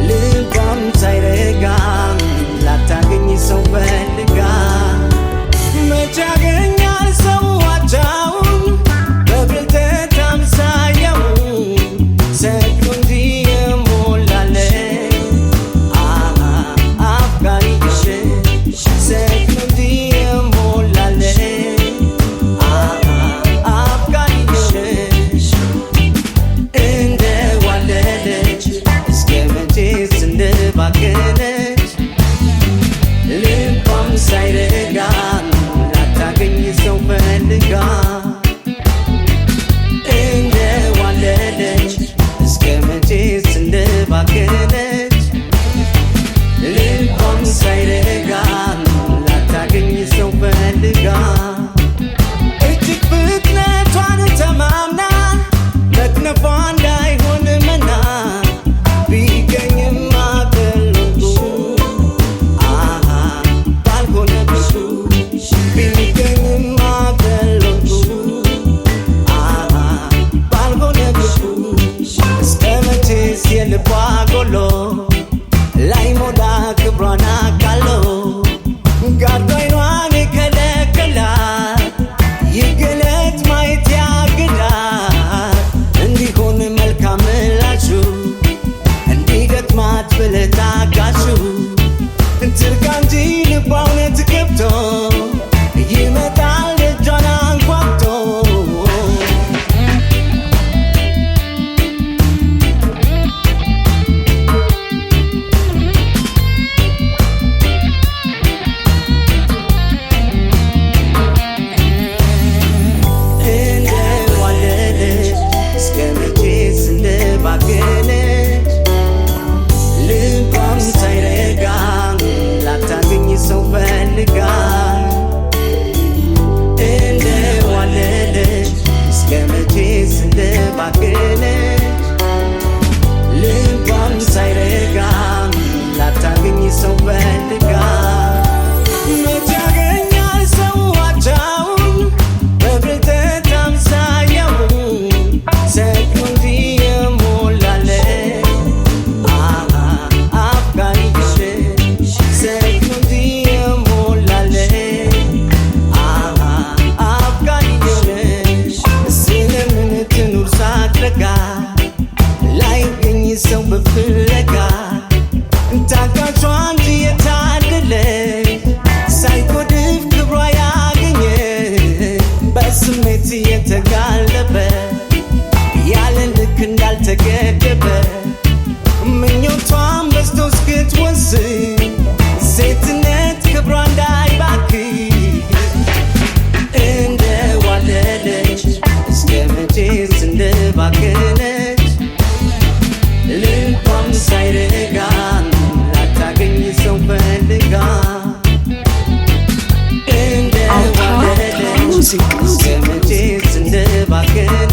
ልቧም ሳይረጋ ላታገኝ ሰው ፈልጋ መች ያገኛል ሰው አቻውን በብልጠት አምሳያውን ሰክኖ እንዲህ የሞላለት አፍቃሪሽ ሰክኖ እንዲህ የሞላለት አፍቃሪሽ እንደዋለለች እስከ መቼስ እንደባከነች ልቧም ሳይረጋ ላታገኝ ሰው ፈልጋ እንደዋለለች እስከ መቼስ እንደባከነች ልቧም ሳይረጋ ላታገኝ ሰው ፈልጋ እጅግ ፍጥነቷን ተማምና መክነፏ እንዳይሆን መና ቢገኝም አበልጡ ባልሆነ ብዙ ቢገኝም አበልጡ ባልሆነ ብዙ እስከ መቼስ የልቧ ጎሎ ላይሞላ ክብሯን አቃሎ ጋርዶ አይኗን የከለከላት ይገለጥ ማየት ያግዳል እንዲሆን መልካም ምላሹ እንዲገጥማት ብለህ ታጋሹ ትርጋ እንጂ ልቧ እውነት ገብቶ ይመጣል እጇን አንኳኩቶ እንደዋለለች እስከ መቼስ እንደባከነች ልቧም ሳይረጋ ላታገኝ ሰው ፈልጋ እንደዋለለች እስከ መቼስ እንደባከነች ልቧም ሳይረጋ ላታገኝ ሰው ፈልጋ መች ያገኛል ሰው አቻውን በብልጠት አምሳያውን ሰክኖ እንዲህ የሞላለት አፍቃሪሽ ሰክኖ እንዲህ የሞላለት አፍቃሪሽ ስለምን ትኑር ሳትረጋ ላይገኝ ሰው በፍለጋ ታጋቿ እንጂ የታደለች ሳይጎድፍ ክብሯ ያገኘ በስሜት የተጋለበ ያለ ልክ እንዳልተገደበ ምኞቷን በዝቶ እስክትወስን ሴትነት ክብሯ እንዳይባክን እንደዋለለች እስከ መቼስ እንደባከነች ልቧም ሳይረጋ ላታገኝ ሰው ፈልጋ እንደዋለለች እስከ መቼስ እንደባከነች